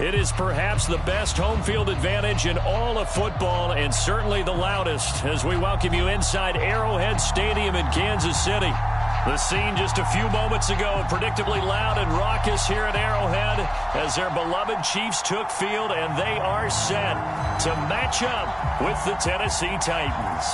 It is perhaps the best home field advantage in all of football, and certainly the loudest, as we welcome you inside Arrowhead Stadium in Kansas City. The scene just a few moments ago, predictably loud and raucous here at Arrowhead as their beloved Chiefs took field, and they are set to match up with the Tennessee Titans.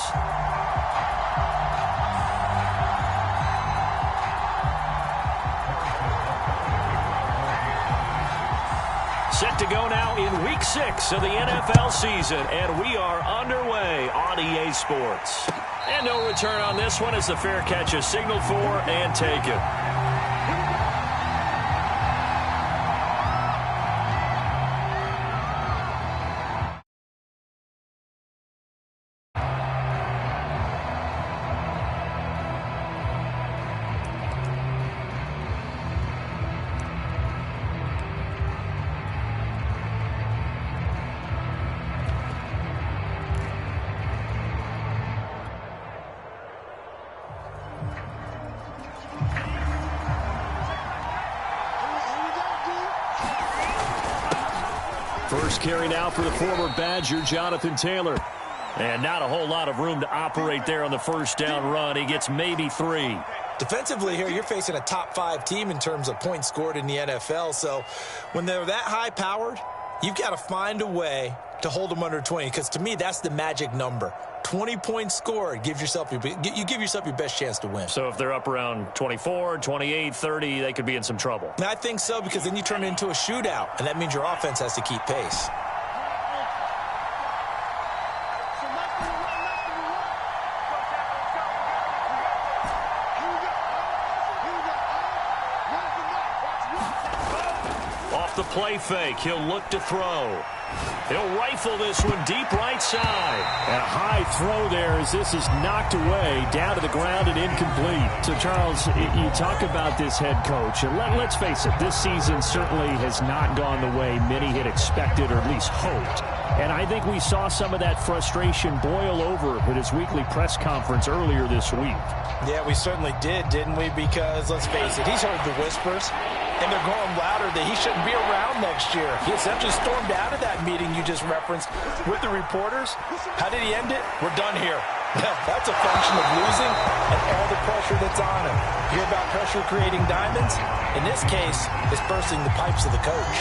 Set to go now in Week 6 of the NFL season, and we are underway on EA Sports. And no return on this one as the fair catch is signaled for and taken. First carry now for the former Badger, Jonathan Taylor. And not a whole lot of room to operate there on the first down run. He gets maybe 3. Defensively here, you're facing a top 5 team in terms of points scored in the NFL. So when they're that high-powered, you've got to find a way to hold them under 20. Because to me, that's the magic number. 20 points scored, you give yourself your best chance to win. So if they're up around 24, 28, 30, they could be in some trouble. And I think so, because then you turn it into a shootout, and that means your offense has to keep pace. Off the play fake, he'll look to throw. He'll rifle this one deep right side. And a high throw there as this is knocked away, down to the ground and incomplete. So, Charles, you talk about this head coach, and let's face it, this season certainly has not gone the way many had expected or at least hoped. And I think we saw some of that frustration boil over at his weekly press conference earlier this week. Yeah, we certainly did, didn't we? Because, let's face it, he's heard the whispers, and they're going louder that he shouldn't be around next year. He essentially stormed out of that meeting you just referenced with the reporters. How did he end it? We're done here. That's a function of losing and all the pressure that's on him. You hear about pressure creating diamonds? In this case, it's bursting the pipes of the coach.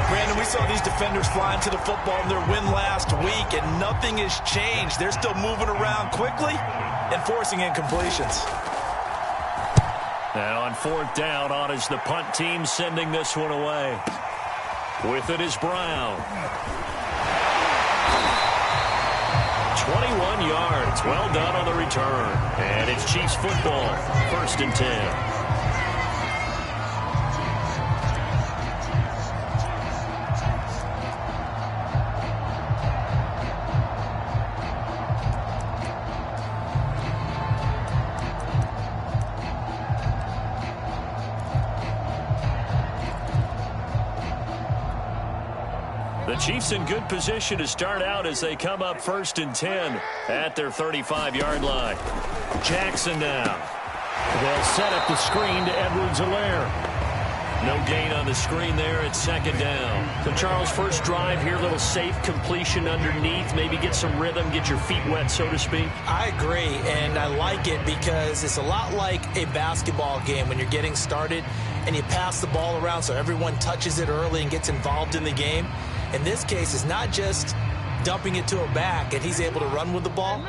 Brandon, we saw these defenders flying to the football in their win last week, and nothing has changed. They're still moving around quickly and forcing incompletions. And on 4th down, on is the punt team sending this one away. With it is Brown. 21 yards. Well done on the return. And it's Chiefs football. 1st and 10. The Chiefs in good position to start out as they come up 1st and 10 at their 35-yard line. Jackson now. They'll set up the screen to Edwards-Helaire. No gain on the screen there at 2nd down. So, Charles, first drive here, a little safe completion underneath. Maybe get some rhythm, get your feet wet, so to speak. I agree, and I like it because it's a lot like a basketball game when you're getting started and you pass the ball around so everyone touches it early and gets involved in the game. In this case, it's not just dumping it to a back and he's able to run with the ball,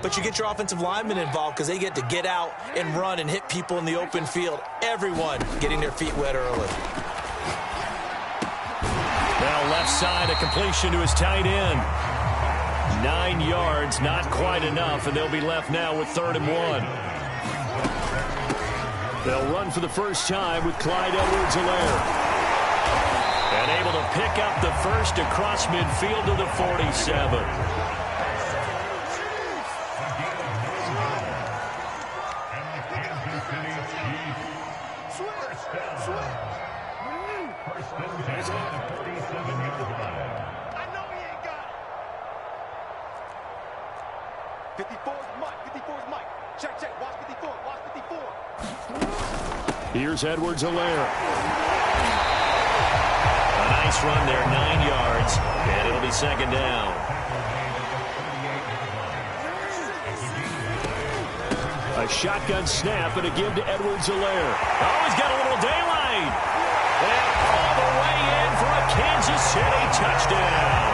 but you get your offensive linemen involved because they get to get out and run and hit people in the open field. Everyone getting their feet wet early. Now left side, a completion to his tight end. 9 yards, not quite enough, and they'll be left now with 3rd and 1. They'll run for the first time with Clyde Edwards-Helaire. And able to pick up the first across midfield to the 47. Here's Edwards-Helaire. A nice run there, 9 yards, and it'll be second down. A shotgun snap and a give to Edwards-Helaire. Oh, he's got a little daylight. And all the way in for a Kansas City touchdown.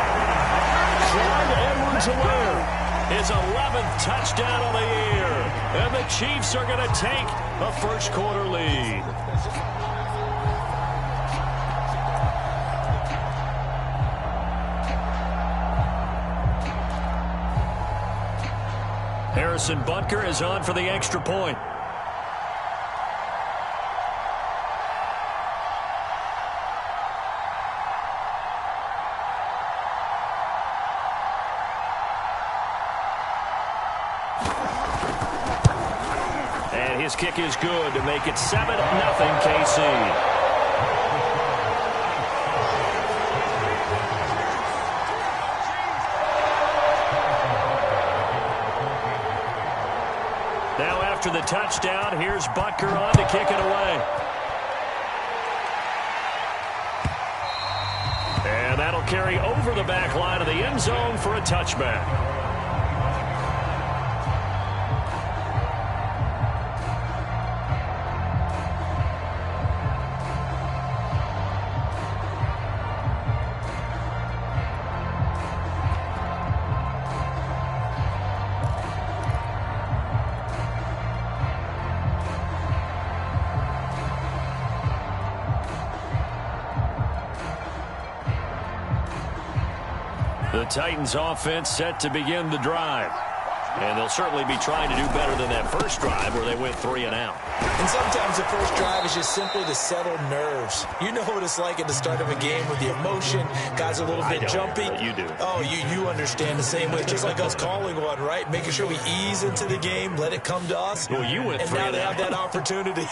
Clyde Edwards-Helaire. His 11th touchdown of the year. And the Chiefs are going to take a first quarter lead. Harrison Butker is on for the extra point. And his kick is good to make it 7-0 KC. After the touchdown, here's Butker on to kick it away. And that'll carry over the back line of the end zone for a touchback. The Titans offense set to begin the drive. And they'll certainly be trying to do better than that first drive where they went 3 and out. And sometimes the first drive is just simply to settle nerves. You know what it's like at the start of a game with the emotion. Guys are a little bit jumpy. You do. Oh, you understand the same way. Just like us calling one, right? Making sure we ease into the game, let it come to us. Well, you went 3 and out. And now they have that opportunity.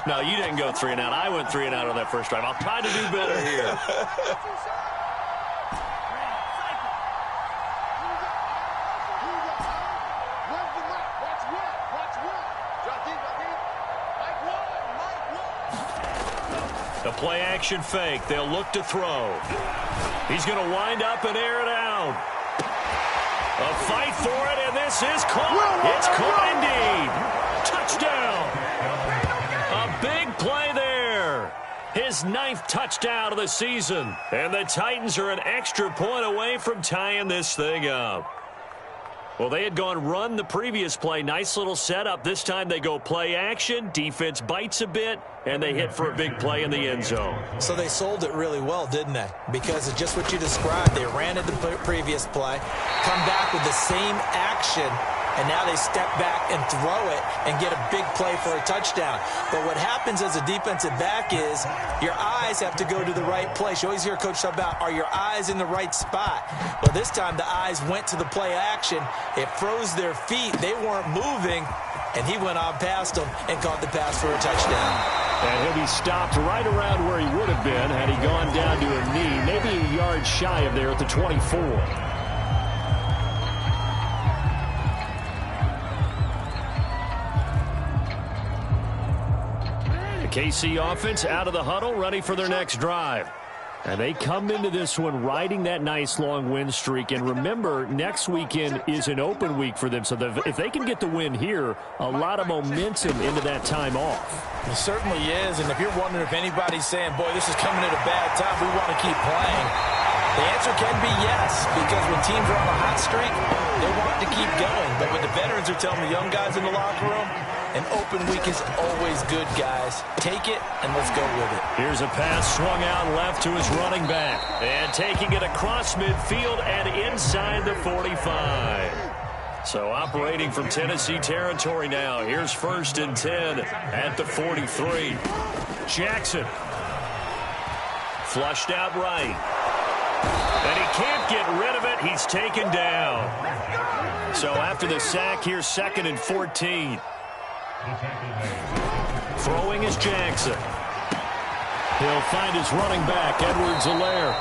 No, you didn't go 3 and out. I went 3 and out on that first drive. I'll try to do better here. The play-action fake. They'll look to throw. He's going to wind up and air it out. A fight for it, and this is caught. It's caught indeed. Touchdown. A big play there. His 9th touchdown of the season. And the Titans are an extra point away from tying this thing up. Well, they had gone run the previous play. Nice little setup. This time they go play action. Defense bites a bit, and they hit for a big play in the end zone. So they sold it really well, didn't they? Because of just what you described. They ran at the previous play, come back with the same action, and now they step back and throw it and get a big play for a touchdown. But what happens as a defensive back is your eyes have to go to the right place. You always hear Coach talk about, are your eyes in the right spot? Well, this time the eyes went to the play action. It froze their feet. They weren't moving, and he went on past them and caught the pass for a touchdown. And he'll be stopped right around where he would have been had he gone down to a knee, maybe a yard shy of there at the 24. The KC offense out of the huddle, ready for their next drive. And they come into this one riding that nice long win streak. And remember, next weekend is an open week for them. So if they can get the win here, a lot of momentum into that time off. It certainly is. And if you're wondering if anybody's saying, boy, this is coming at a bad time, we want to keep playing, the answer can be yes. Because when teams are on a hot streak, they want to keep going. But what the veterans are telling the young guys in the locker room, an open week is always good, guys. Take it, and let's go with it. Here's a pass swung out left to his running back. And taking it across midfield and inside the 45. So operating from Tennessee territory now. Here's 1st and 10 at the 43. Jackson. Flushed out right. And he can't get rid of it. He's taken down. So after the sack, here's 2nd and 14. Throwing is Jackson. He'll find his running back, Edwards-Helaire.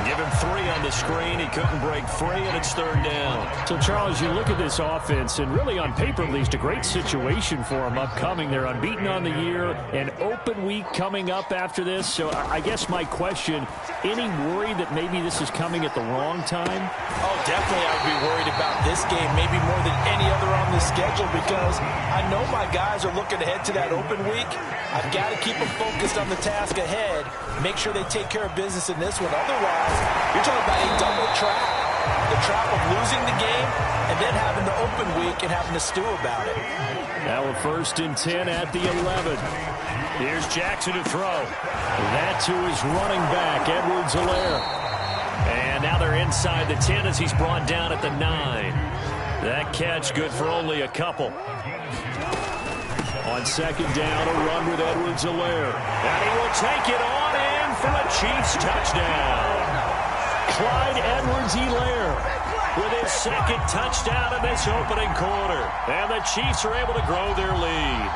Give him 3 on the screen. He couldn't break free, and it's 3rd down. So, Charles, you look at this offense, and really on paper at least, a great situation for them upcoming. They're unbeaten on the year, an open week coming up after this. So I guess my question, any worry that maybe this is coming at the wrong time? Oh, definitely I would be worried about this game, maybe more than any other on the schedule, because I know my guys are looking ahead to that open week. I've got to keep them focused on the task ahead, make sure they take care of business in this one. Otherwise, you're talking about a double trap. The trap of losing the game and then having the open week and having to stew about it. Now a 1st and 10 at the 11. Here's Jackson to throw. That to his running back, Edwards-Helaire. And now they're inside the 10 as he's brought down at the 9. That catch good for only a couple. On 2nd down, a run with Edwards-Helaire. And he will take it on in for a Chiefs touchdown. Clyde Edwards-Helaire with his 2nd touchdown in this opening quarter. And the Chiefs are able to grow their lead.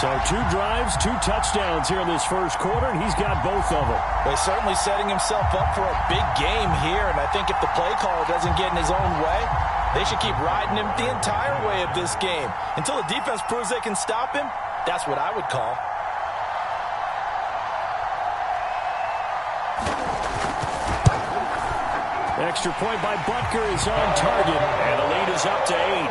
So 2 drives, 2 touchdowns here in this 1st quarter, and he's got both of them. Well, he's certainly setting himself up for a big game here, and I think if the play caller doesn't get in his own way, they should keep riding him the entire way of this game. Until the defense proves they can stop him, that's what I would call. Extra point by Butker is on target. And the lead is up to 8.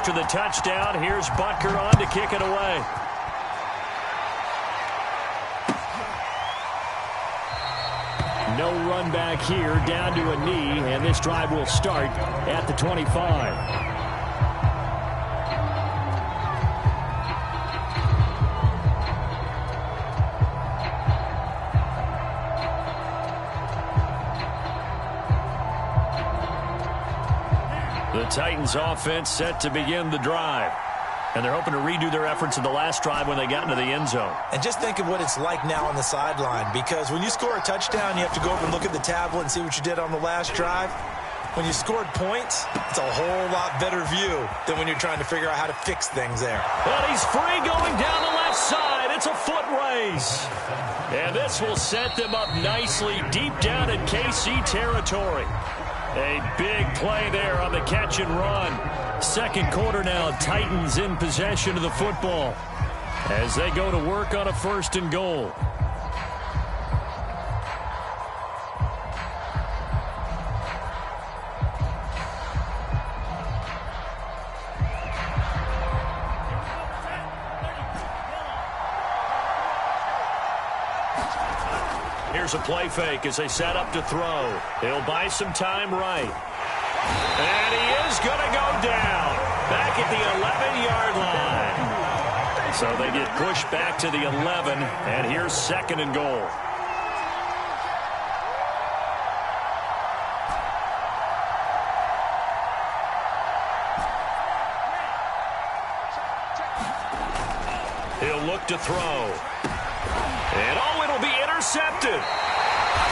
After the touchdown, here's Butker on to kick it away. No run back here, down to a knee, and this drive will start at the 25. The Titans offense set to begin the drive. And they're hoping to redo their efforts in the last drive when they got into the end zone. And just think of what it's like now on the sideline, because when you score a touchdown, you have to go over and look at the tablet and see what you did on the last drive. When you scored points, it's a whole lot better view than when you're trying to figure out how to fix things there. But he's free going down the left side. It's a foot race. And this will set them up nicely deep down in KC territory. A big play there on the catch and run. 2nd quarter now, Titans in possession of the football as they go to work on a 1st and goal. Here's a play fake as they set up to throw. He'll buy some time right. And he is going to go down back at the 11-yard line. So they get pushed back to the 11, and here's 2nd and goal. He'll look to throw. And it'll be intercepted.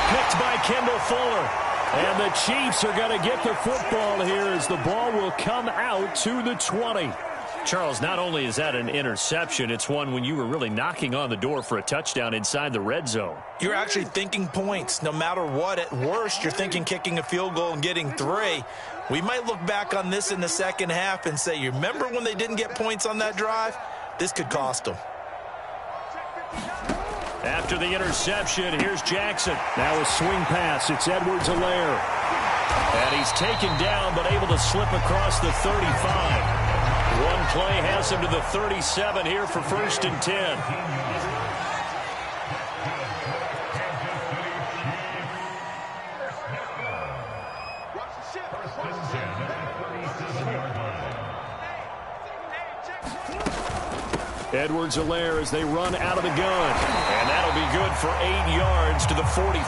Picked by Kendall Fuller. And the Chiefs are going to get the football here as the ball will come out to the 20. Charles, not only is that an interception, it's one when you were really knocking on the door for a touchdown inside the red zone. You're actually thinking points. No matter what, at worst, you're thinking kicking a field goal and getting 3. We might look back on this in the second half and say, you remember when they didn't get points on that drive? This could cost them. After the interception, here's Jackson. Now a swing pass. It's Edwards-Helaire. And he's taken down but able to slip across the 35. One play has him to the 37 here for 1st and 10. Edwards-Helaire as they run out of the gun. And that'll be good for 8 yards to the 45.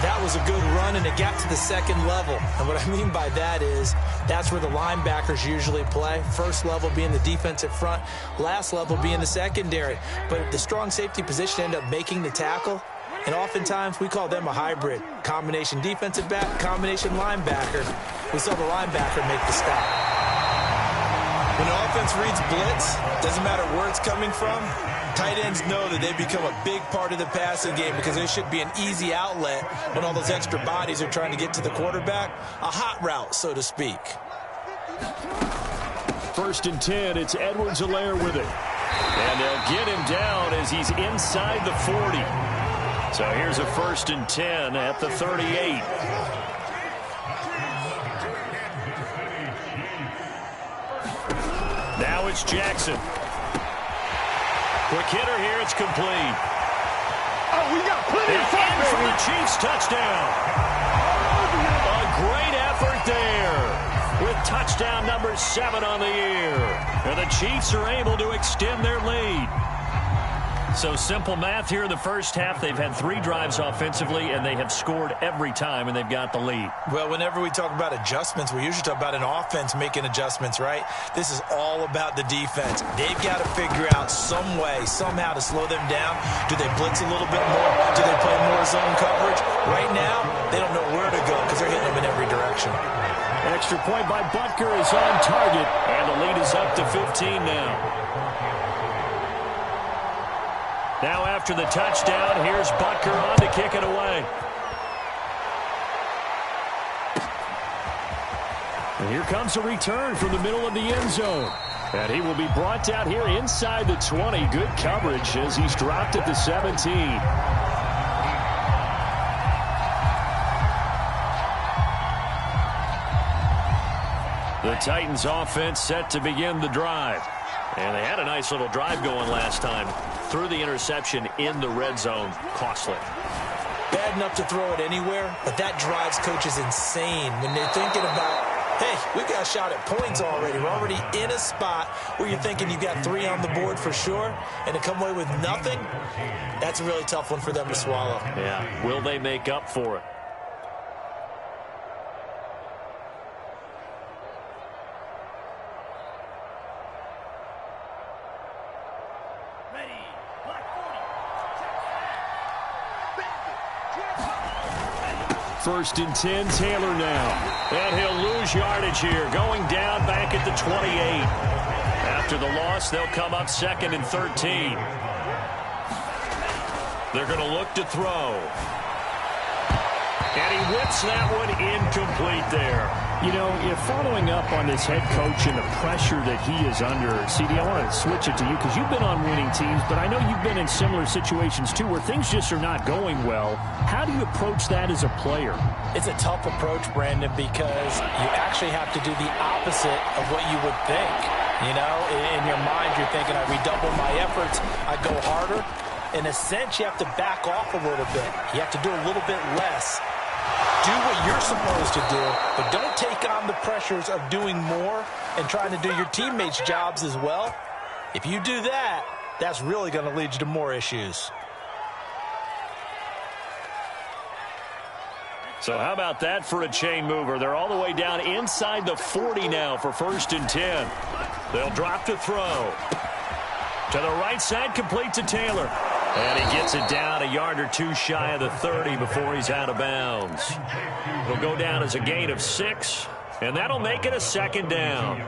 That That was a good run, and it got to the second level. And what I mean by that is that's where the linebackers usually play. First level being the defensive front, last level being the secondary. But the strong safety position ended up making the tackle. And oftentimes we call them a hybrid. Combination defensive back, combination linebacker. We saw the linebacker make the stop. When the offense reads blitz, doesn't matter where it's coming from, tight ends know that they become a big part of the passing game because there should be an easy outlet when all those extra bodies are trying to get to the quarterback. A hot route, so to speak. 1st and 10, it's Edwards-Helaire with it. And they'll get him down as he's inside the 40. So here's a 1st and 10 at the 38. Now it's Jackson. Quick hitter here. It's complete. Oh, we got plenty of time for the Chiefs touchdown. A great effort there with touchdown number 7 on the year. And the Chiefs are able to extend their lead. So simple math here in the first half. They've had 3 drives offensively, and they have scored every time, and they've got the lead. Well, whenever we talk about adjustments, we usually talk about an offense making adjustments, right? This is all about the defense. They've got to figure out some way, somehow to slow them down. Do they blitz a little bit more? Do they play more zone coverage? Right now, they don't know where to go because they're hitting them in every direction. Extra point by Butker is on target, and the lead is up to 15 now. Now after the touchdown, here's Butker on to kick it away. And here comes a return from the middle of the end zone. And he will be brought down here inside the 20. Good coverage as he's dropped at the 17. The Titans offense set to begin the drive. And they had a nice little drive going last time. Threw the interception in the red zone. Costly. Bad enough to throw it anywhere, but that drives coaches insane when they're thinking about, hey, we got a shot at points already. We're already in a spot where you're thinking you got 3 on the board for sure, and to come away with nothing, that's a really tough one for them to swallow. Yeah, will they make up for it? First and 10, Taylor now. And he'll lose yardage here, going down back at the 28. After the loss, they'll come up 2nd and 13. They're going to look to throw. And he whips that one incomplete there. You know, following up on this head coach and the pressure that he is under, CD, I want to switch it to you because you've been on winning teams, but I know you've been in similar situations too where things just are not going well. How do you approach that as a player? It's a tough approach, Brandon, because you actually have to do the opposite of what you would think. You know, in your mind, you're thinking, I redouble my efforts, I go harder. In a sense, you have to back off a little bit. You have to do a little bit less. Do what you're supposed to do, but don't take on the pressures of doing more and trying to do your teammates' jobs as well. If you do that, that's really going to lead you to more issues. So how about that for a chain mover? They're all the way down inside the 40 now for 1st and 10. They'll drop to throw. To the right side, complete to Taylor. And he gets it down a yard or 2 shy of the 30 before he's out of bounds. It'll go down as a gain of 6, and that'll make it a 2nd down.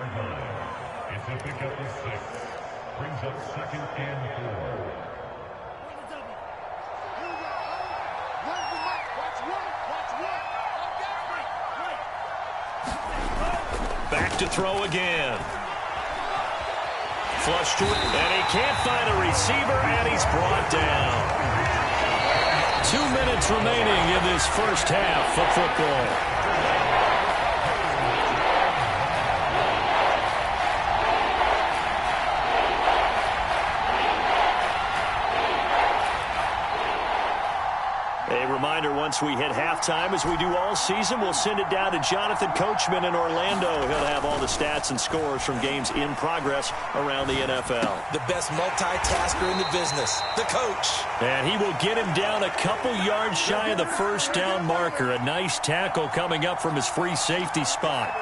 Brings up 2nd and 4. Back to throw again. Flush to it, and he can't find a receiver, and he's brought down. 2 minutes remaining in this first half of football. A reminder once once we hit halftime, as we do all season, we'll send it down to Jonathan Coachman in Orlando. He'll have all the stats and scores from games in progress around the NFL. The best multitasker in the business, the coach. And he will get him down a couple yards shy of the first down marker. A nice tackle coming up from his free safety spot.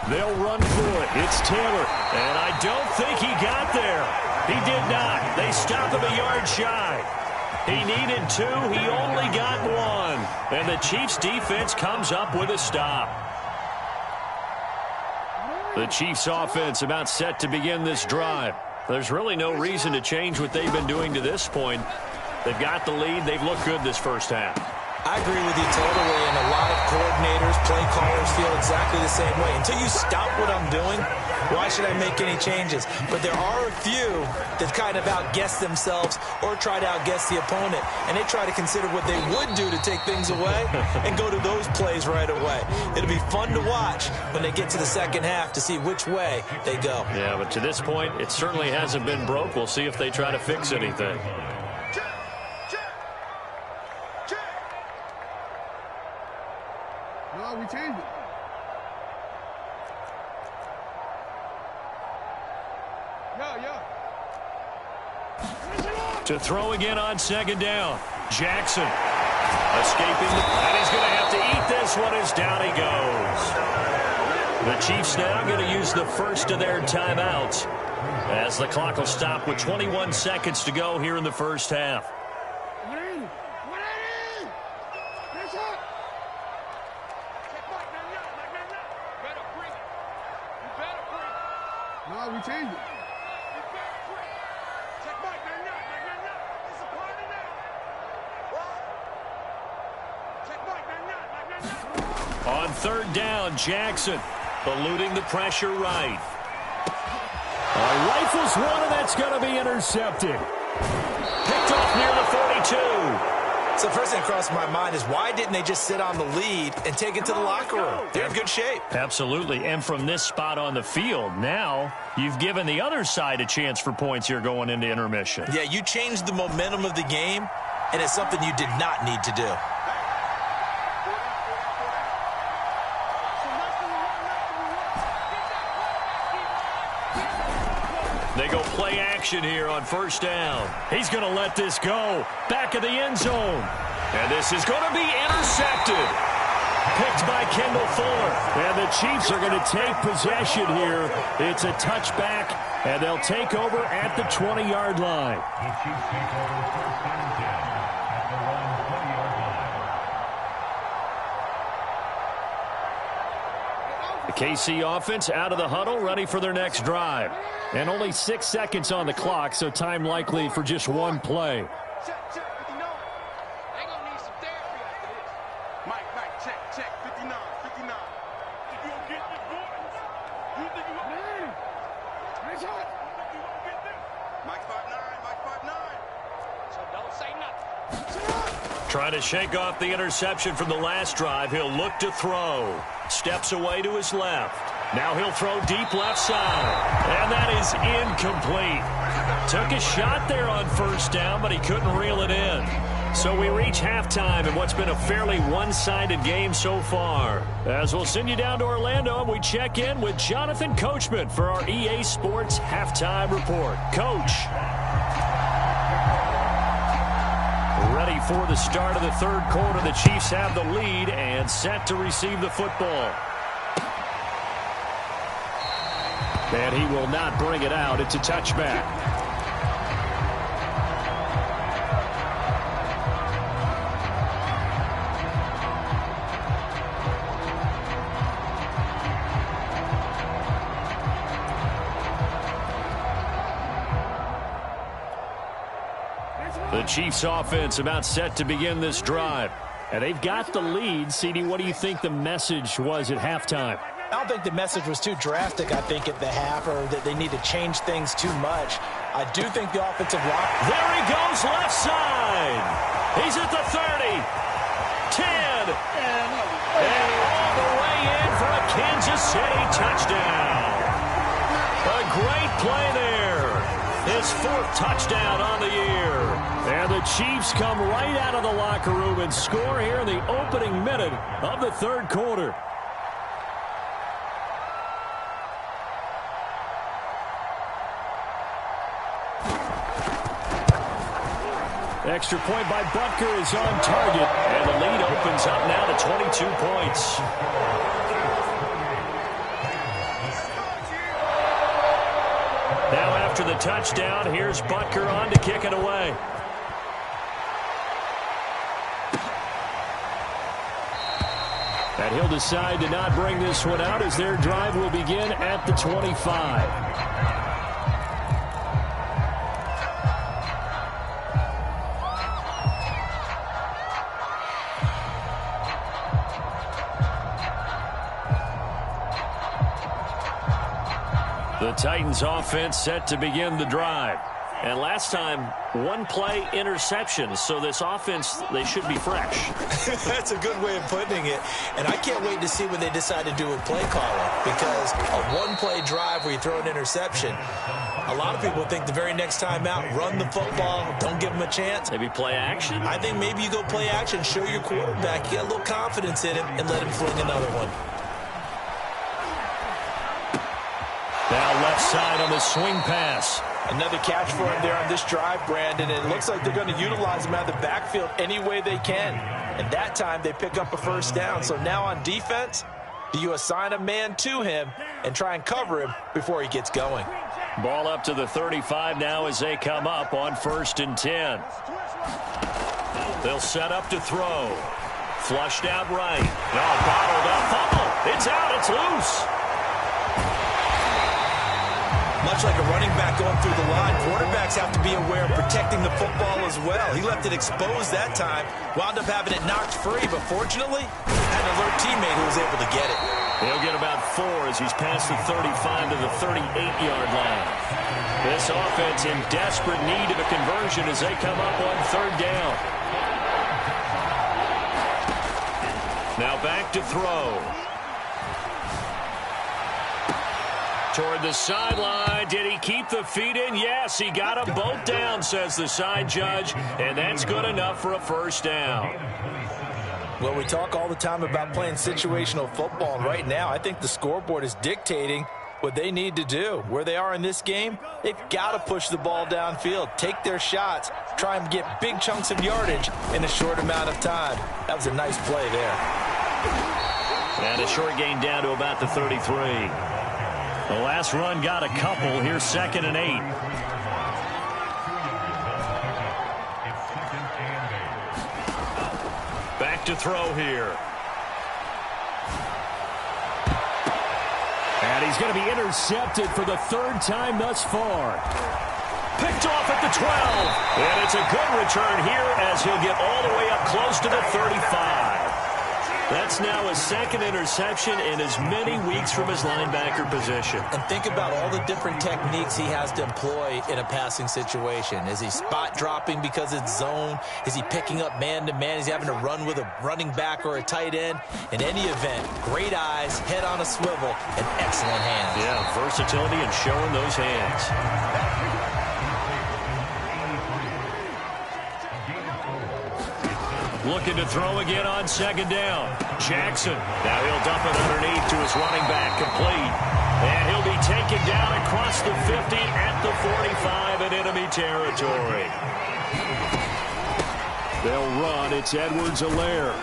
They'll run for it. It's Taylor. And I don't think he got there. He did not. They stop him a yard shy. He needed 2. He only got 1. And the Chiefs defense comes up with a stop. The Chiefs offense about set to begin this drive. There's really no reason to change what they've been doing to this point. They've got the lead. They've looked good this first half. I agree with you totally, and a lot of coordinators, play callers feel exactly the same way. Until you stop what I'm doing, why should I make any changes? But there are a few that kind of outguess themselves or try to outguess the opponent, and they try to consider what they would do to take things away and go to those plays right away. It'll be fun to watch when they get to the second half to see which way they go. Yeah, but to this point, it certainly hasn't been broke. We'll see if they try to fix anything. No, we changed it. Yeah. To throw again on second down. Jackson escaping, and he's going to have to eat this one as down he goes. The Chiefs now going to use the first of their timeouts as the clock will stop with 21 seconds to go here in the first half. No, we changed it. On third down, Jackson eluding the pressure right. Rifles one, and that's going to be intercepted. Picked off near the 42. So the first thing that crossed my mind is why didn't they just sit on the lead and take it to the locker room? They're in good shape. Absolutely. And from this spot on the field, now you've given the other side a chance for points here going into intermission. Yeah, you changed the momentum of the game, and it's something you did not need to do. They go play action here on first down. He's going to let this go. Back of the end zone. And this is going to be intercepted. Picked by Kendall Fuller. And the Chiefs are going to take possession here. It's a touchback, and they'll take over at the 20-yard line. The Chiefs take over first and 10 at their own 20-yard line. The KC offense out of the huddle, ready for their next drive. And only 6 seconds on the clock, so time likely for just one play. Check, 59. They gonna need some therapy after this. Mike, check, 59. You gonna get this, boy? You think you gonna get this? Nice shot. You think you gonna get this? Mike 5'9". So don't say nothing. Trying to shake off the interception from the last drive. He'll look to throw. Steps away to his left. Now he'll throw deep left side. And that is incomplete. Took a shot there on first down, but he couldn't reel it in. So we reach halftime in what's been a fairly one-sided game so far. As we'll send you down to Orlando, and we check in with Jonathan Coachman for our EA Sports Halftime Report. Coach. Ready for the start of the third quarter. The Chiefs have the lead and set to receive the football. And he will not bring it out. It's a touchback. The Chiefs offense about set to begin this drive. And they've got the lead. CD, what do you think the message was at halftime? I don't think the message was too drastic, I think, at the half, or that they need to change things too much. I do think the offensive line... There he goes, left side. He's at the 30. 10. And all the way in for a Kansas City touchdown. A great play there. His fourth touchdown on the year. And And the Chiefs come right out of the locker room and score here in the opening minute of the third quarter. Extra point by Butker is on target, and the lead opens up now to 22 points. Now after the touchdown, here's Butker on to kick it away. And he'll decide to not bring this one out as their drive will begin at the 25. The Titans offense set to begin the drive. And last time, one play interception. So this offense, they should be fresh. That's a good way of putting it. And I can't wait to see what they decide to do with play calling. Because a one-play drive where you throw an interception, a lot of people think the very next time out, run the football, don't give them a chance. Maybe play action? I think maybe you go play action, show your quarterback, you get a little confidence in him, and let him fling another one. Now left side on the swing pass. Another catch for him there on this drive, Brandon. And it looks like they're going to utilize him out of the backfield any way they can. And that time they pick up a first down. So now on defense, do you assign a man to him and try and cover him before he gets going? Ball up to the 35 now as they come up on 1st and 10. They'll set up to throw. Flushed out right. No, bottled up. Fumble. It's out. It's loose. Much like a running back going through the line, quarterbacks have to be aware of protecting the football as well. He left it exposed that time, wound up having it knocked free, but fortunately, had an alert teammate who was able to get it. He'll get about 4 as he's past the 35 to the 38-yard line. This offense in desperate need of a conversion as they come up on 3rd down. Now back to throw. Toward the sideline. Did he keep the feet in? Yes, he got them both down, says the side judge, and that's good enough for a first down. Well, we talk all the time about playing situational football, and right now I think the scoreboard is dictating what they need to do. Where they are in this game, they've got to push the ball downfield, take their shots, try and get big chunks of yardage in a short amount of time. That was a nice play there. And a short gain down to about the 33. The last run got a couple. Here's 2nd and 8. Back to throw here. And he's going to be intercepted for the 3rd time thus far. Picked off at the 12. And it's a good return here as he'll get all the way up close to the 35. That's now his 2nd interception in as many weeks from his linebacker position. And think about all the different techniques he has to employ in a passing situation. Is he spot dropping because it's zone? Is he picking up man-to-man? Is he having to run with a running back or a tight end? In any event, great eyes, head on a swivel, and excellent hands. Yeah, versatility and showing those hands. Looking to throw again on 2nd down. Jackson. Now he'll dump it underneath to his running back, complete. And he'll be taken down across the 50 at the 45 in enemy territory. They'll run. It's Edwards-Helaire.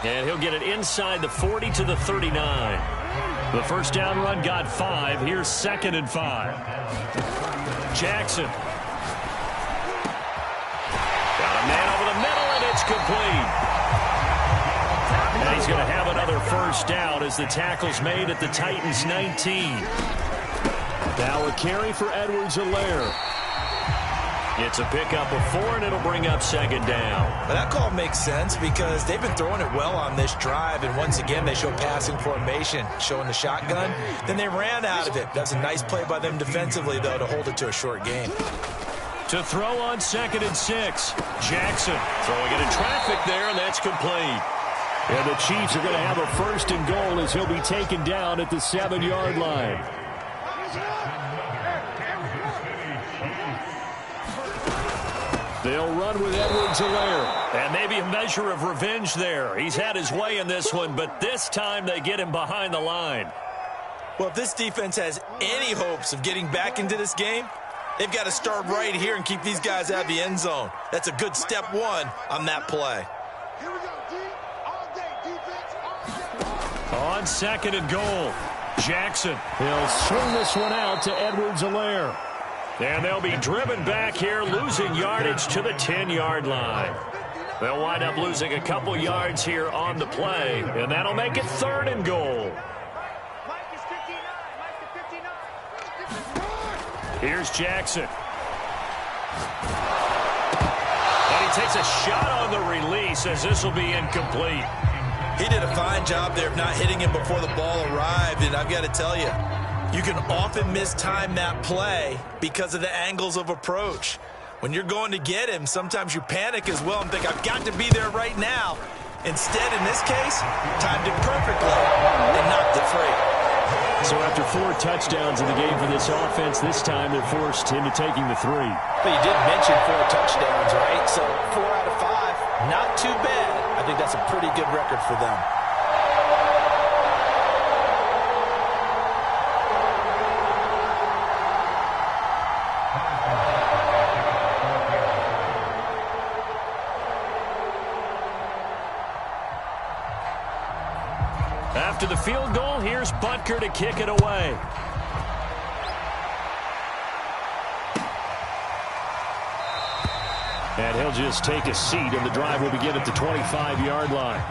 And he'll get it inside the 40 to the 39. The first down run got 5. Here's 2nd and 5. Jackson. Got a man over the middle. It's complete. And he's going to have another first down as the tackle's made at the Titans' 19. Now a carry for Edwards-Helaire. It's a pickup of 4, and it'll bring up 2nd down. Well, that call makes sense because they've been throwing it well on this drive, and once again they show passing formation, showing the shotgun. Then they ran out of it. That's a nice play by them defensively, though, to hold it to a short game. To throw on 2nd and 6. Jackson throwing it in traffic there, and that's complete. And the Chiefs are going to have a 1st and goal as he'll be taken down at the 7-yard line. They'll run with Edwards-Helaire. And maybe a measure of revenge there. He's had his way in this one, but this time they get him behind the line. Well, if this defense has any hopes of getting back into this game, they've got to start right here and keep these guys out of the end zone. That's a good step one on that play. Here we go, D. All day, defense, all day. On second and goal, Jackson. He'll swing this one out to Edwards-Helaire. And they'll be driven back here, losing yardage to the 10-yard line. They'll wind up losing a couple yards here on the play, and that'll make it third and goal. Mike is 59. Mike is 59. Here's Jackson. And he takes a shot on the release as this will be incomplete. He did a fine job there of not hitting him before the ball arrived, and I've got to tell you, you can often mistime that play because of the angles of approach. When you're going to get him, sometimes you panic as well and think, I've got to be there right now. Instead, in this case, timed it perfectly and knocked it free. So after 4 touchdowns in the game for this offense, this time they're forced into taking the 3. But you did mention 4 touchdowns, right? So 4 out of 5, not too bad. I think that's a pretty good record for them. After the field goal, here's Butker to kick it away. And he'll just take a seat, and the drive will begin at the 25-yard line.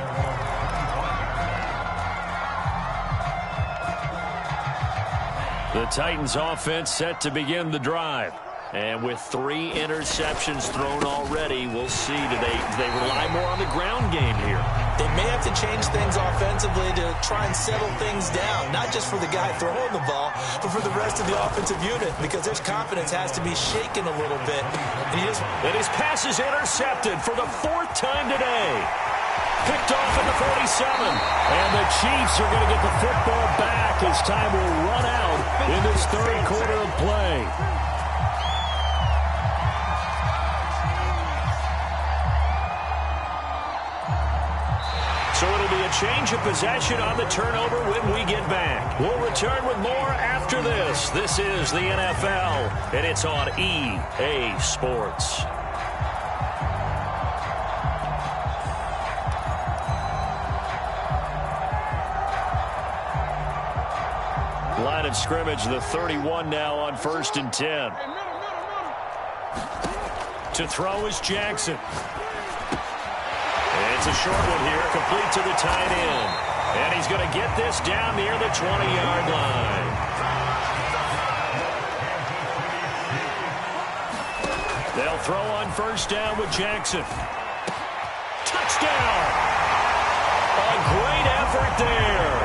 The Titans offense set to begin the drive. And with 3 interceptions thrown already, we'll see. Do they rely more on the ground game here? They may have to change things offensively to try and settle things down, not just for the guy throwing the ball, but for the rest of the offensive unit, because his confidence has to be shaken a little bit. And his pass is intercepted for the 4th time today. Picked off at the 47. And the Chiefs are going to get the football back as time will run out in this 3rd quarter of play. So it'll be a change of possession on the turnover when we get back. We'll return with more after this. This is the NFL, and it's on EA Sports. Line of scrimmage, the 31 now on 1st and 10. To throw is Jackson. It's a short one here, complete to the tight end. And he's going to get this down near the 20-yard line. They'll throw on 1st down with Jackson. Touchdown! A great effort there.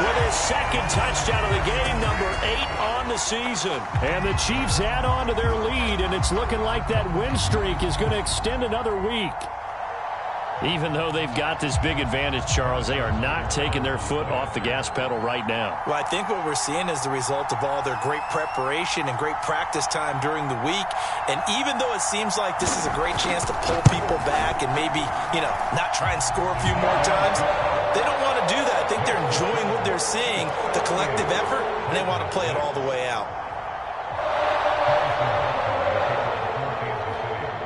With his 2nd touchdown of the game, number 8 on the season. And the Chiefs add on to their lead, and it's looking like that win streak is going to extend another week. Even though they've got this big advantage, Charles, they are not taking their foot off the gas pedal right now. Well, I think what we're seeing is the result of all their great preparation and great practice time during the week. And even though it seems like this is a great chance to pull people back and maybe, not try and score a few more times, they don't want to do that. I think they're enjoying what they're seeing, the collective effort, and they want to play it all the way out.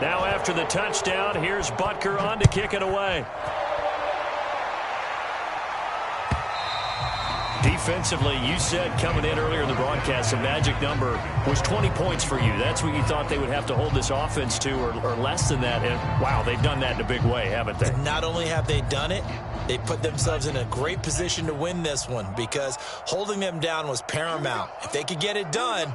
Now after the touchdown, here's Butker on to kick it away. Defensively, you said coming in earlier in the broadcast, the magic number was 20 points for you. That's what you thought they would have to hold this offense to, or less than that. And, wow, they've done that in a big way, haven't they? And not only have they done it, they put themselves in a great position to win this one because holding them down was paramount. If they could get it done,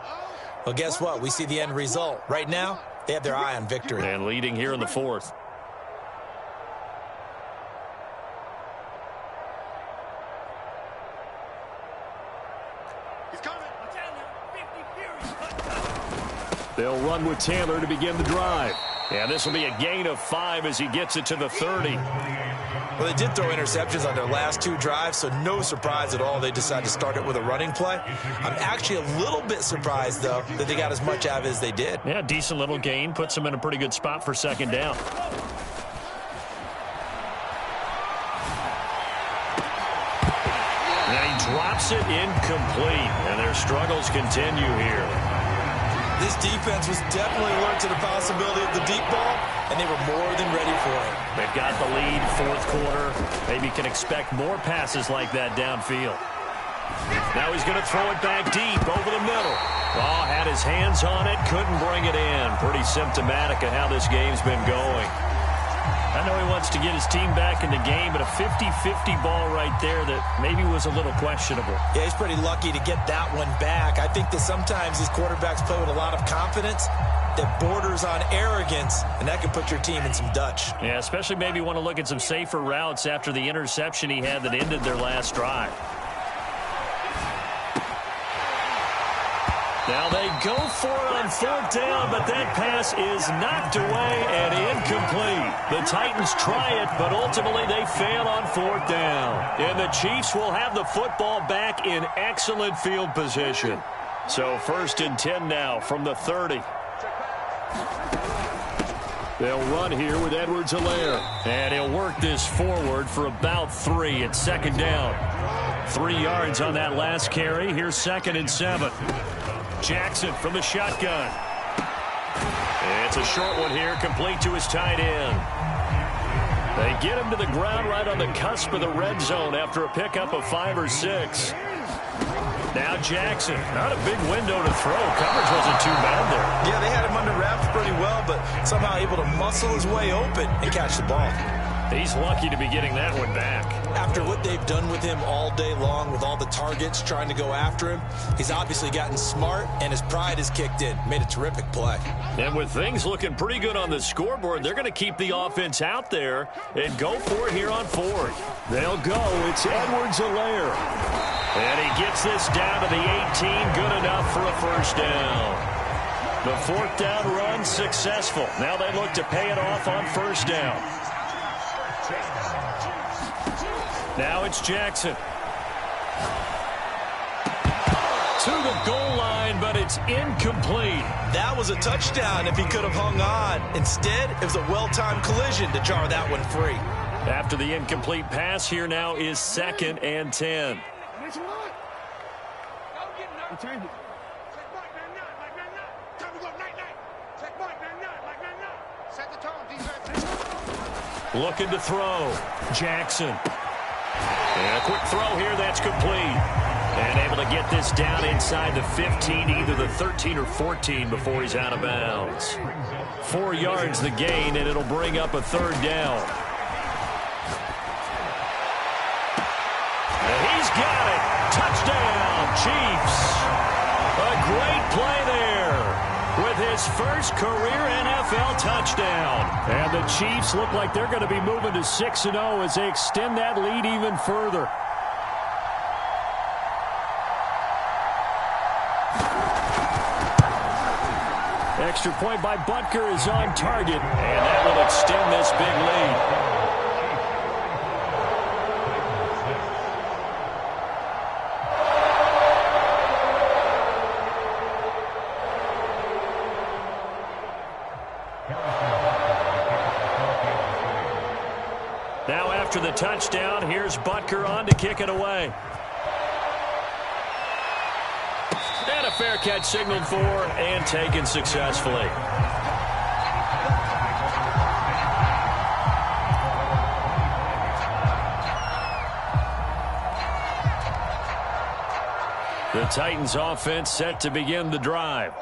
well, guess what? We see the end result. Right now, they have their eye on victory. And leading here in the 4th. He's coming. They'll run with Taylor to begin the drive. And this will be a gain of 5 as he gets it to the 30. Well, they did throw interceptions on their last 2 drives, so no surprise at all they decided to start it with a running play. I'm actually a little bit surprised, though, that they got as much out of it as they did. Yeah, decent little gain. Puts them in a pretty good spot for second down. And he drops it incomplete, and their struggles continue here. This defense was definitely alert to the possibility of the deep ball, and they were more than ready for it. They've got the lead, fourth quarter. Maybe can expect more passes like that downfield. Now he's going to throw it back deep over the middle. Oh, had his hands on it, couldn't bring it in. Pretty symptomatic of how this game's been going. I know he wants to get his team back in the game, but a 50-50 ball right there that maybe was a little questionable. Yeah, he's pretty lucky to get that one back. I think that sometimes these quarterbacks play with a lot of confidence that borders on arrogance, and that can put your team in some Dutch. Yeah, especially maybe want to look at some safer routes after the interception he had that ended their last drive. Now they go for it on fourth down, but that pass is knocked away and incomplete. The Titans try it, but ultimately they fail on fourth down. And the Chiefs will have the football back in excellent field position. So 1st and 10 now from the 30. They'll run here with Edwards-Helaire. And he'll work this forward for about 3 at second down. 3 yards on that last carry. Here's 2nd and 7. Jackson from the shotgun. It's a short one here, complete to his tight end. They get him to the ground right on the cusp of the red zone after a pickup of 5 or 6. Now Jackson, not a big window to throw. Coverage wasn't too bad there. Yeah, they had him under wraps pretty well, but somehow able to muscle his way open and catch the ball. He's lucky to be getting that one back. After what they've done with him all day long with all the targets trying to go after him, he's obviously gotten smart and his pride has kicked in. Made a terrific play. And with things looking pretty good on the scoreboard, they're going to keep the offense out there and go for it here on 4th. They'll go. It's Edwards-Helaire. And he gets this down to the 18. Good enough for a first down. The 4th down run successful. Now they look to pay it off on first down. Now it's Jackson. To the goal line, but it's incomplete. That was a touchdown if he could have hung on. Instead, it was a well-timed collision to jar that one free. After the incomplete pass, here now is 2nd and 10. Looking to throw. Jackson. And a quick throw here, that's complete. And able to get this down inside the 15, either the 13 or 14 before he's out of bounds. 4 yards the gain, and it'll bring up a 3rd down. And he's got it. Touchdown, Chiefs. A great play there with his first career NFL touchdown. And the Chiefs look like they're going to be moving to 6-0 as they extend that lead even further. Extra point by Butker is on target, and that will extend this big lead. Now after the touchdown, here's Butker on to kick it away. And a fair catch signaled for and taken successfully. The Titans offense set to begin the drive.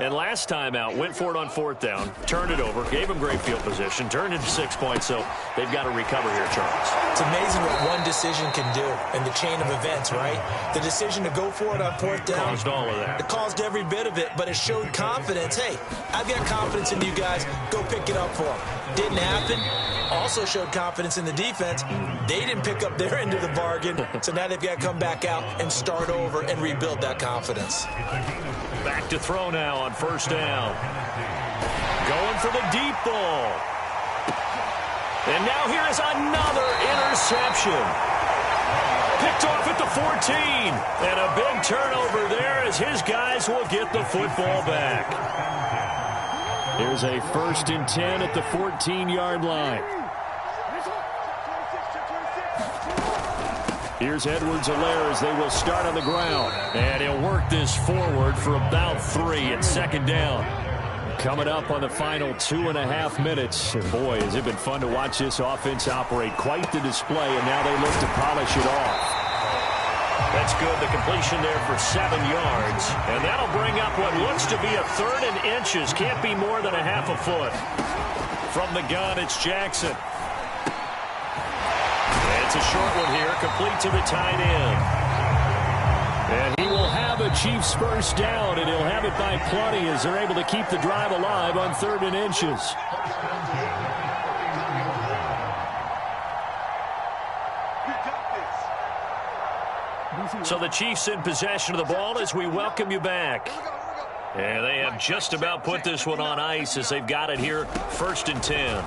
And last time out, went for it on 4th down, turned it over, gave them great field position, turned into 6 points, so they've got to recover here, Charles. It's amazing what one decision can do in the chain of events, right? The decision to go for it on 4th down. Caused all of that. It caused every bit of it, but it showed confidence. Hey, I've got confidence in you guys. Go pick it up for them. Didn't happen. Also showed confidence in the defense. They didn't pick up their end of the bargain, so now they've got to come back out and start over and rebuild that confidence. Back to throw now on 1st down. Going for the deep ball. And now here is another interception. Picked off at the 14. And a big turnover there as his guys will get the football back. Here's a 1st and 10 at the 14-yard line. Here's Edwards-Helaire as they will start on the ground. And he'll work this forward for about 3 at 2nd down. Coming up on the final 2.5 minutes. And boy, has it been fun to watch this offense operate. Quite the display, and now they look to polish it off. That's good. The completion there for 7 yards. And that'll bring up what looks to be a 3rd and inches. Can't be more than a half a foot. From the gun, it's Jackson. It's a short one here, complete to the tight end. And he will have a Chiefs first down, and he'll have it by plenty as they're able to keep the drive alive on 3rd and inches. So the Chiefs in possession of the ball as we welcome you back. And they have just about put this one on ice as they've got it here, 1st and 10.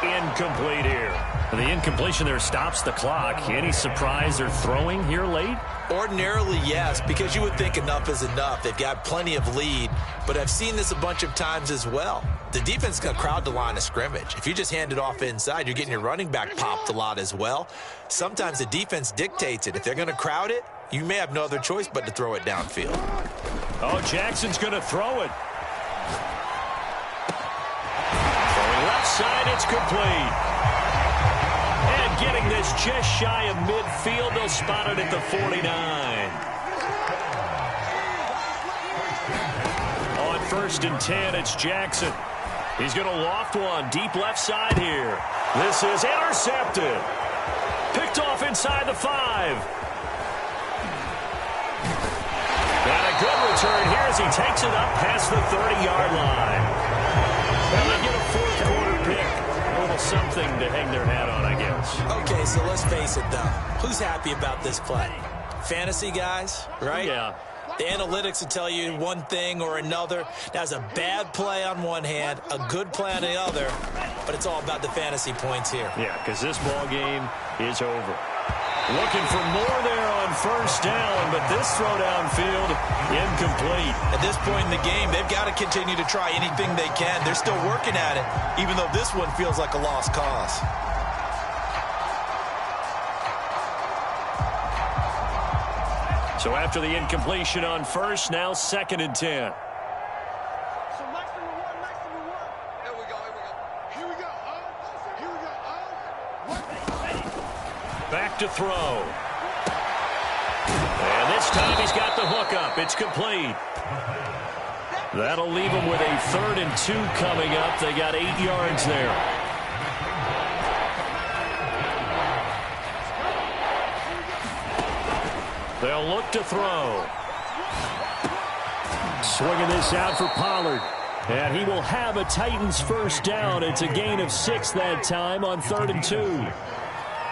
Incomplete here. The incompletion there stops the clock. Any surprise they're throwing here late? Ordinarily, yes, because you would think enough is enough. They've got plenty of lead, but I've seen this a bunch of times as well. The defense is going to crowd the line of scrimmage. If you just hand it off inside, you're getting your running back popped a lot as well. Sometimes the defense dictates it. If they're going to crowd it, you may have no other choice but to throw it downfield. Oh, Jackson's going to throw it. Side, it's complete. And getting this just shy of midfield, they'll spot it at the 49. On 1st and 10, it's Jackson. He's going to loft one deep left side here. This is intercepted. Picked off inside the 5. And a good return here as he takes it up past the 30-yard line. Well, they get a 4th quarter pick. A little something to hang their hat on, I guess. Okay, so let's face it, though. Who's happy about this play? Fantasy guys, right? Yeah. The analytics will tell you one thing or another. That's a bad play on one hand, a good play on the other, but it's all about the fantasy points here. Yeah, because this ball game is over. Looking for more there on 1st down, but this throw downfield, incomplete. At this point in the game, they've got to continue to try anything they can. They're still working at it, even though this one feels like a lost cause. So after the incompletion on 1st, now 2nd and 10. So max number one. Here we go. Back to throw. And this time he's got the hook up. It's complete. That'll leave him with a 3rd and 2 coming up. They got 8 yards there. They'll look to throw. Swinging this out for Pollard. And he will have a Titans first down. It's a gain of 6 that time on 3rd and 2.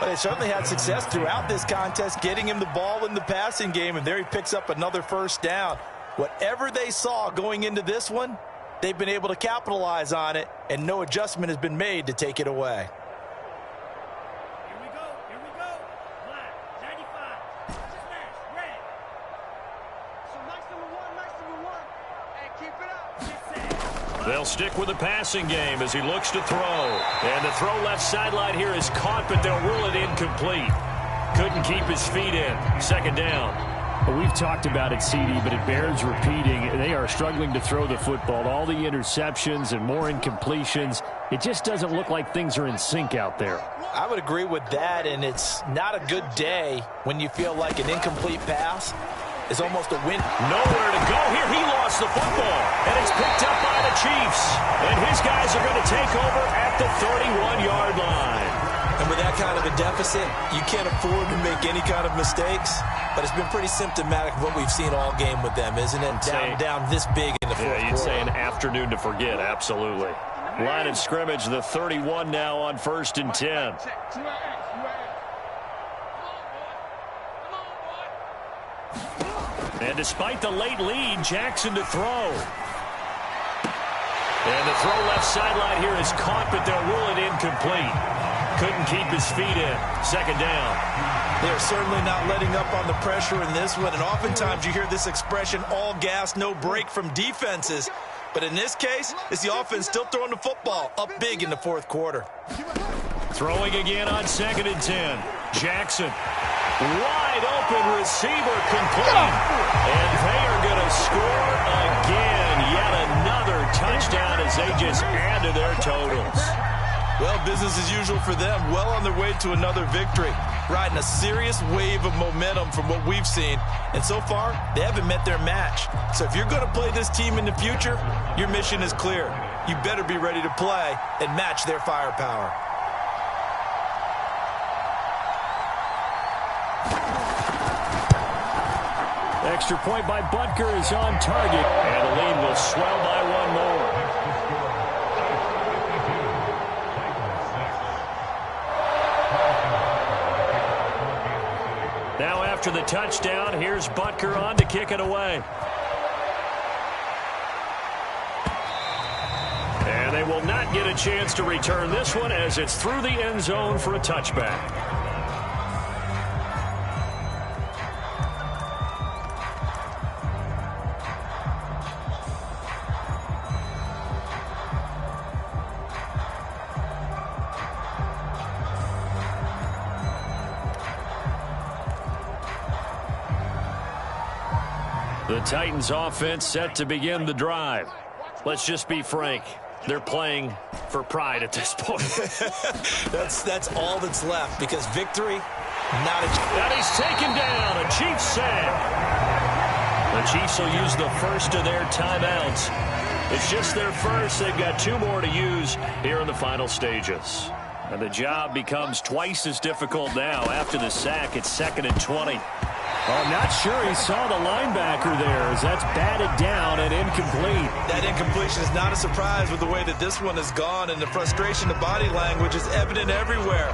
Well, they certainly had success throughout this contest, getting him the ball in the passing game, and there he picks up another first down. Whatever they saw going into this one, they've been able to capitalize on it, and no adjustment has been made to take it away. Here we go. Black, 95. Smash, red. So max number one. Hey, keep it up. They'll stick with the passing game as he looks to throw. And the throw left sideline here is caught, but they'll rule it incomplete. Couldn't keep his feet in. 2nd down. Well, we've talked about it, CD, but it bears repeating. They are struggling to throw the football. All the interceptions and more incompletions. It just doesn't look like things are in sync out there. I would agree with that, and it's not a good day when you feel like an incomplete pass is almost a win. Nowhere to go here. He lost the football, and it's picked up by the Chiefs. And his guys are going to take over at the 31-yard line. And with that kind of a deficit, you can't afford to make any kind of mistakes. But it's been pretty symptomatic of what we've seen all game with them, isn't it? Down this big in the fourth quarter. Yeah, you'd say an afternoon to forget, absolutely. Line of scrimmage, the 31 now on 1st and 10. And despite the late lead, Jackson to throw. And the throw left sideline here is caught, but they'll rule it incomplete. Couldn't keep his feet in. Second down. They're certainly not letting up on the pressure in this one, and oftentimes you hear this expression, all gas, no break from defenses. But in this case, it's the offense still throwing the football up big in the fourth quarter. Throwing again on 2nd and 10. Jackson. Wide open receiver complete. And they are going to score again. Yet another touchdown as they just add to their totals. Well, business as usual for them. Well on their way to another victory. Riding a serious wave of momentum from what we've seen. And so far, they haven't met their match. So if you're going to play this team in the future, your mission is clear. You better be ready to play and match their firepower. Extra point by Butker is on target. And the lead will swell by one more. Now after the touchdown, here's Butker on to kick it away. And they will not get a chance to return this one as it's through the end zone for a touchback. The Titans offense set to begin the drive. Let's just be frank. They're playing for pride at this point. That's all that's left because victory, not a chance. And he's taken down. A Chiefs sack. The Chiefs will use the first of their timeouts. It's just their first. They've got 2 more to use here in the final stages. And the job becomes twice as difficult now. After the sack, it's 2nd and 20. I'm not sure he saw the linebacker there as that's batted down and incomplete. That incompletion is not a surprise with the way that this one has gone, and the frustration, the body language is evident everywhere.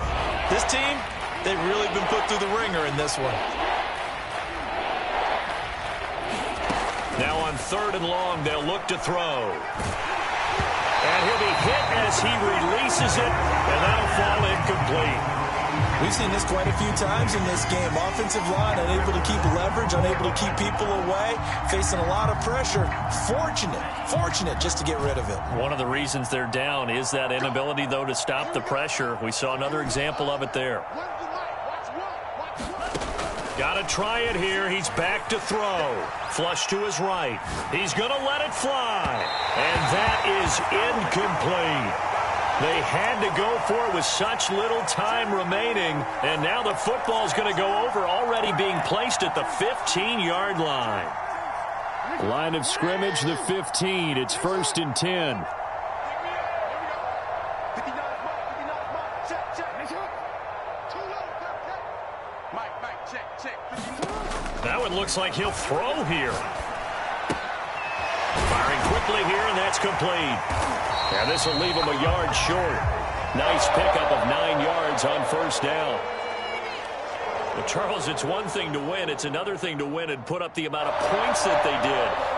This team, they've really been put through the ringer in this one. Now on 3rd and long, they'll look to throw. And he'll be hit as he releases it, and that'll fall incomplete. We've seen this quite a few times in this game. Offensive line unable to keep leverage, unable to keep people away, facing a lot of pressure. Fortunate just to get rid of it. One of the reasons they're down is that inability, though, to stop the pressure. We saw another example of it there. Got to try it here. He's back to throw. Flush to his right. He's going to let it fly. And that is incomplete. They had to go for it with such little time remaining. And now the football's going to go over, already being placed at the 15-yard line. Line of scrimmage, the 15. It's 1st and 10. That one looks like he'll throw here. Firing quickly here, and that's complete. And this will leave him a yard short. Nice pickup of 9 yards on 1st down. Well, Charles, it's one thing to win. It's another thing to win and put up the amount of points that they did.